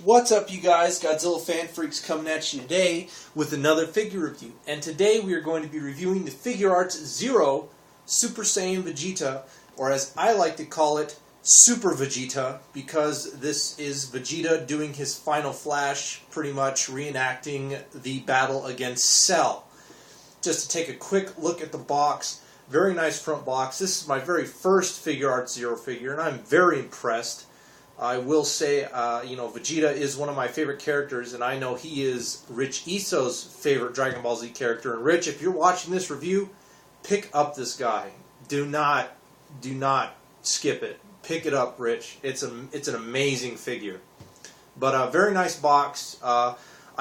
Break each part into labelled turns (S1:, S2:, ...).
S1: What's up, you guys? Godzilla Fan Freaks coming at you today with another figure review. And today we are going to be reviewing the Figuarts Zero Super Saiyan Vegeta, or as I like to call it, Super Vegeta, because this is Vegeta doing his final flash, pretty much reenacting the battle against Cell. Just to take a quick look at the box, very nice front box. This is my very first Figuarts Zero figure, and I'm very impressed. I will say, Vegeta is one of my favorite characters, and I know he is Rich Iso's favorite Dragon Ball Z character. And Rich, if you're watching this review, pick up this guy. Do not skip it. Pick it up, Rich. It's an amazing figure. But a very nice box. I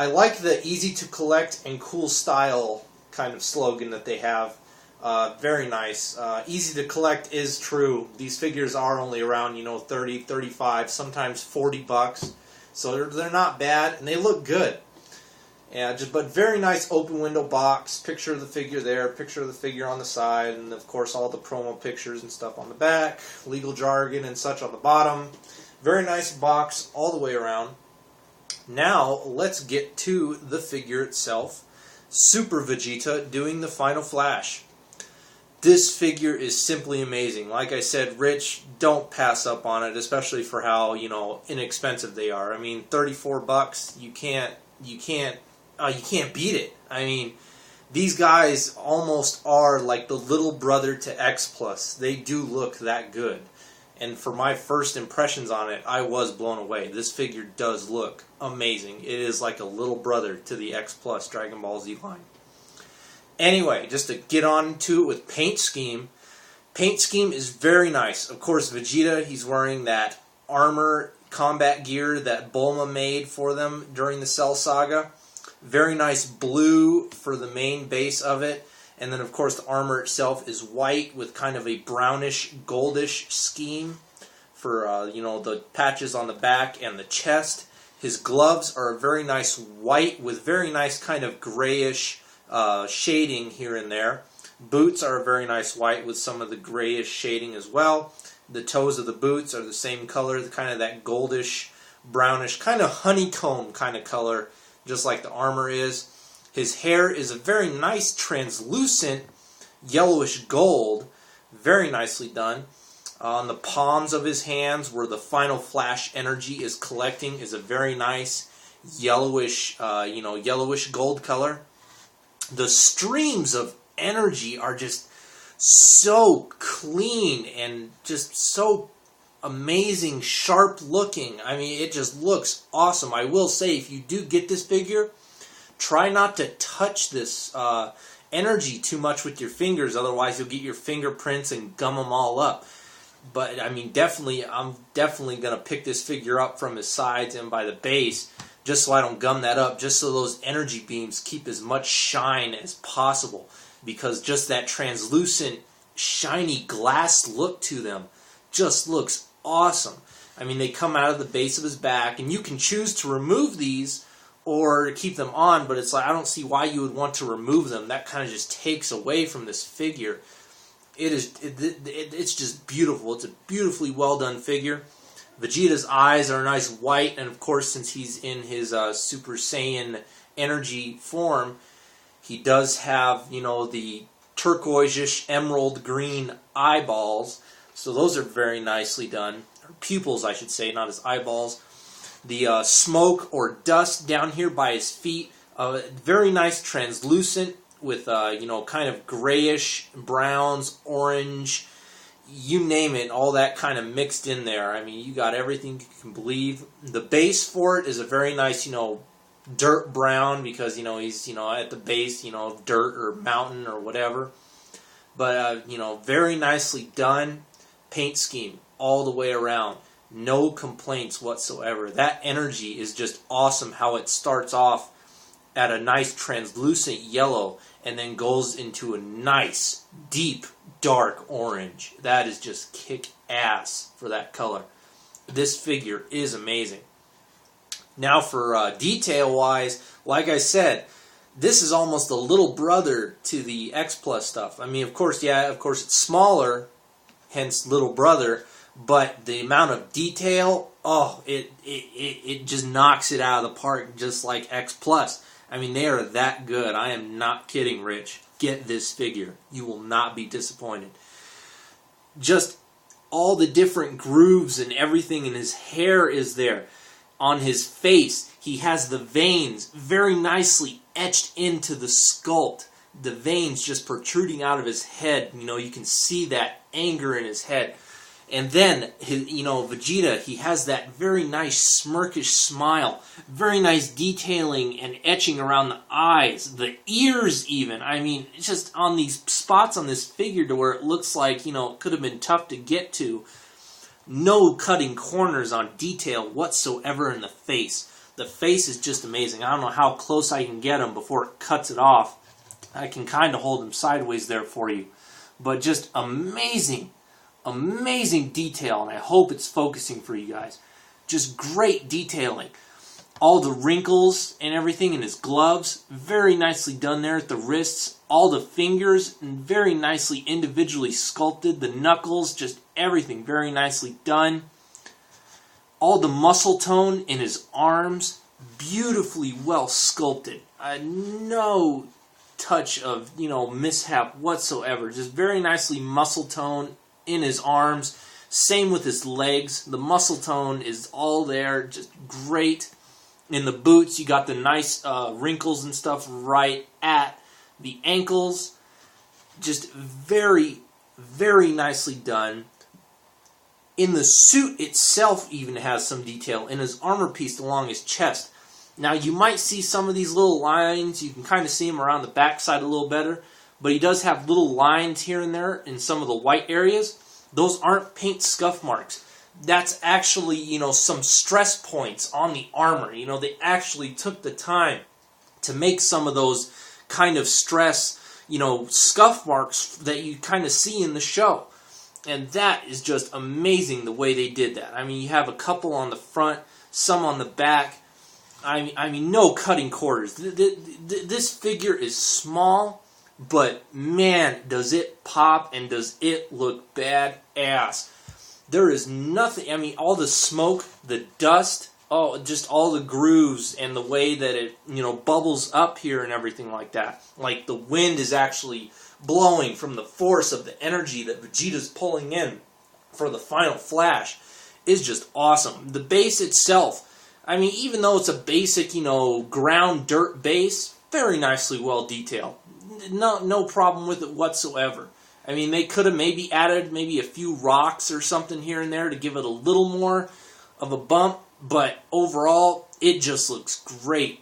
S1: like the easy to collect and cool style kind of slogan that they have. Very nice. Easy to collect is true. These figures are only around, 30, 35, sometimes 40 bucks. So they're not bad, and they look good. But very nice open window box. Picture of the figure there, picture of the figure on the side, and of course all the promo pictures and stuff on the back, legal jargon and such on the bottom. Very nice box all the way around. Now let's get to the figure itself. Super Vegeta doing the final flash. This figure is simply amazing. Like I said, Rich, don't pass up on it, especially for how, inexpensive they are. I mean, 34 bucks, you can't beat it. I mean, these guys almost are like the little brother to X Plus. They do look that good. And for my first impressions on it, I was blown away. This figure does look amazing. It is like a little brother to the X Plus Dragon Ball Z line. Anyway, just to get on to it with paint scheme. Paint scheme is very nice. Of course, Vegeta, he's wearing that armor combat gear that Bulma made for them during the Cell Saga. Very nice blue for the main base of it. And then, of course, the armor itself is white with kind of a brownish, goldish scheme for, the patches on the back and the chest. His gloves are a very nice white with very nice kind of grayish shading here and there. Boots are a very nice white with some of the grayish shading as well. The toes of the boots are the same color, kind of that goldish, brownish, kind of honeycomb kind of color, just like the armor is. His hair is a very nice translucent yellowish gold, very nicely done. On the palms of his hands, where the final flash energy is collecting, is a very nice yellowish, yellowish gold color. The streams of energy are just so clean and just so amazing, sharp looking. I mean, it just looks awesome. I will say, if you do get this figure, try not to touch this energy too much with your fingers, otherwise you'll get your fingerprints and gum them all up. But, I mean, I'm definitely going to pick this figure up from his sides and by the base, just so I don't gum that up, just so those energy beams keep as much shine as possible. Because just that translucent, shiny glass look to them just looks awesome. I mean, they come out of the base of his back, and you can choose to remove these or keep them on, but it's like, I don't see why you would want to remove them. That kind of just takes away from this figure. It's just beautiful. It's a beautifully well done figure. Vegeta's eyes are a nice white, and of course, since he's in his Super Saiyan energy form, he does have, the turquoise-ish emerald green eyeballs. So those are very nicely done. Or pupils, I should say, not his eyeballs. The smoke or dust down here by his feet, very nice translucent with, kind of grayish, browns, orange, you name it, all that kind of mixed in there. I mean, you got everything you can believe. The base for it is a very nice, dirt brown, because, he's, at the base, dirt or mountain or whatever. But, very nicely done paint scheme all the way around. No complaints whatsoever. That energy is just awesome, how it starts off at a nice translucent yellow and then goes into a nice, deep, dark orange. That is just kick-ass for that color. This figure is amazing. Now for detail-wise, like I said, this is almost a little brother to the X Plus stuff. I mean, of course, it's smaller, hence little brother, but the amount of detail, oh, it just knocks it out of the park, just like X Plus. I mean, they are that good. I am not kidding, Rich. Get this figure. You will not be disappointed. Just all the different grooves and everything, and his hair is there. On his face, he has the veins very nicely etched into the sculpt. The veins just protruding out of his head. You know, you can see that anger in his head. And then, Vegeta, he has that very nice smirkish smile. Very nice detailing and etching around the eyes. The ears even. I mean, it's just on these spots on this figure to where it looks like, it could have been tough to get to. No cutting corners on detail whatsoever in the face. The face is just amazing. I don't know how close I can get him before it cuts it off. I can kind of hold him sideways there for you. But just amazing. Amazing detail, and I hope it's focusing for you guys. Just great detailing. All the wrinkles and everything in his gloves, very nicely done there at the wrists. All the fingers, very nicely individually sculpted. The knuckles, just everything very nicely done. All the muscle tone in his arms, beautifully well sculpted. No touch of, mishap whatsoever. Just very nicely muscle tone in his arms. Same with his legs. The muscle tone is all there. Just great. In the boots, you got the nice wrinkles and stuff right at the ankles. Just very, very nicely done. In the suit itself even has some detail. In his armor piece along his chest. Now, you might see some of these little lines. You can kind of see them around the backside a little better. But he does have little lines here and there in some of the white areas. Those aren't paint scuff marks. That's actually, some stress points on the armor. They actually took the time to make some of those kind of stress, scuff marks that you kind of see in the show. And that is just amazing the way they did that. I mean, you have a couple on the front, some on the back. I mean, no cutting corners. This figure is small, but man, does it pop and does it look badass. There is nothing, I mean, all the smoke, the dust, just all the grooves and the way that it, bubbles up here and everything like that. Like the wind is actually blowing from the force of the energy that Vegeta's pulling in for the final flash is just awesome. The base itself, I mean, even though it's a basic, ground dirt base, very nicely well detailed. No problem with it whatsoever. I mean, they could have maybe added maybe a few rocks or something here and there to give it a little more of a bump, but overall, it just looks great.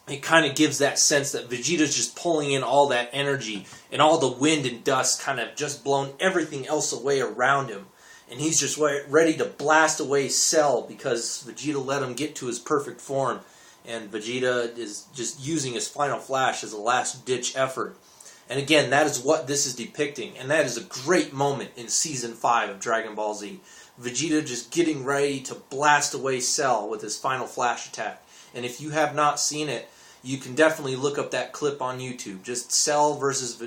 S1: It kind of gives that sense that Vegeta's just pulling in all that energy, and all the wind and dust kind of just blown everything else away around him. And he's just ready to blast away Cell because Vegeta let him get to his perfect form. And Vegeta is just using his final flash as a last-ditch effort. And again, that is what this is depicting. And that is a great moment in Season 5 of Dragon Ball Z. Vegeta just getting ready to blast away Cell with his final flash attack. And if you have not seen it, you can definitely look up that clip on YouTube. Just Cell versus,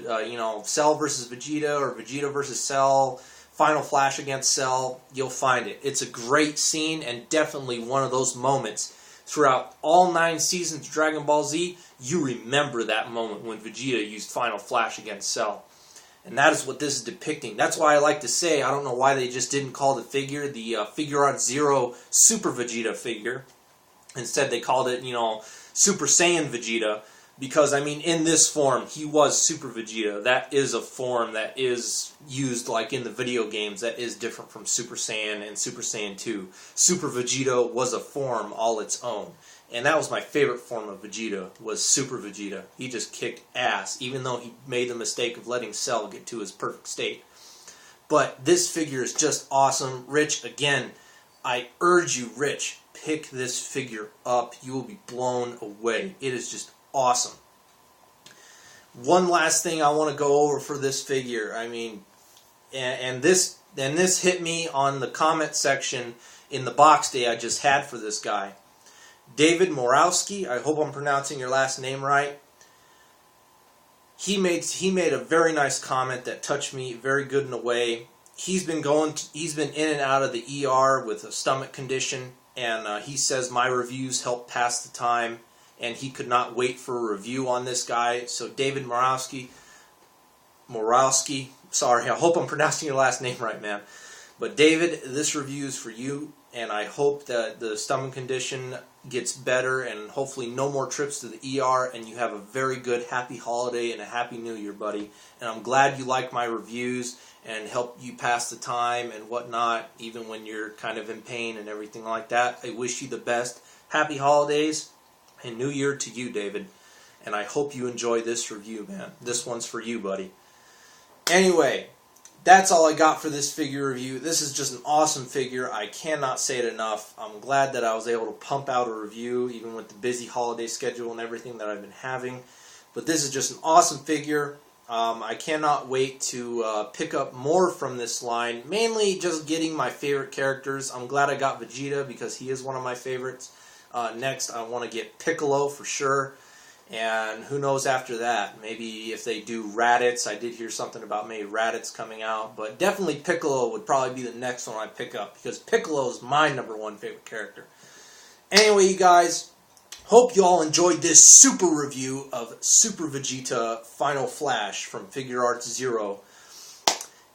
S1: Cell versus Vegeta or Vegeta versus Cell, final flash against Cell. You'll find it. It's a great scene and definitely one of those moments. Throughout all 9 seasons of Dragon Ball Z, you remember that moment when Vegeta used Final Flash against Cell. And that is what this is depicting. That's why I like to say, I don't know why they just didn't call the figure the Figuarts Zero Super Vegeta figure. Instead, they called it, Super Saiyan Vegeta. Because, I mean, in this form, he was Super Vegeta. That is a form that is used, like in the video games, that is different from Super Saiyan and Super Saiyan 2. Super Vegeta was a form all its own. And that was my favorite form of Vegeta, was Super Vegeta. He just kicked ass, even though he made the mistake of letting Cell get to his perfect state. But this figure is just awesome. Rich, again, I urge you, Rich, pick this figure up. You will be blown away. It is just awesome. One last thing I want to go over for this figure. I mean, and this hit me on the comment section in the box day I just had for this guy. David Morowski, I hope I'm pronouncing your last name right. He made a very nice comment that touched me very good in a way. he's been in and out of the ER with a stomach condition, and he says my reviews help pass the time, and he could not wait for a review on this guy. So David Morowski, sorry, I hope I'm pronouncing your last name right, man. But David, this review is for you, and I hope that the stomach condition gets better and hopefully no more trips to the ER, and you have a very good happy holiday and a happy new year, buddy. And I'm glad you like my reviews and help you pass the time and whatnot, even when you're kind of in pain and everything like that. I wish you the best. Happy holidays and new year to you, David. And I hope you enjoy this review, man. This one's for you, buddy. Anyway, that's all I got for this figure review. This is just an awesome figure. I cannot say it enough. I'm glad that I was able to pump out a review, even with the busy holiday schedule and everything that I've been having. But this is just an awesome figure. I cannot wait to pick up more from this line, mainly just getting my favorite characters. I'm glad I got Vegeta because he is one of my favorites. Next, I want to get Piccolo for sure. And who knows after that? Maybe if they do Raditz. I did hear something about maybe Raditz coming out. But definitely Piccolo would probably be the next one I pick up, because Piccolo is my #1 favorite character. Anyway, you guys, hope you all enjoyed this super review of Super Vegeta Final Flash from Figuarts 0.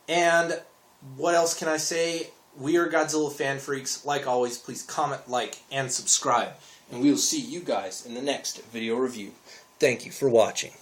S1: And what else can I say? We are Godzilla Fan Freaks. Like always, please comment, like, and subscribe. And we will see you guys in the next video review. Thank you for watching.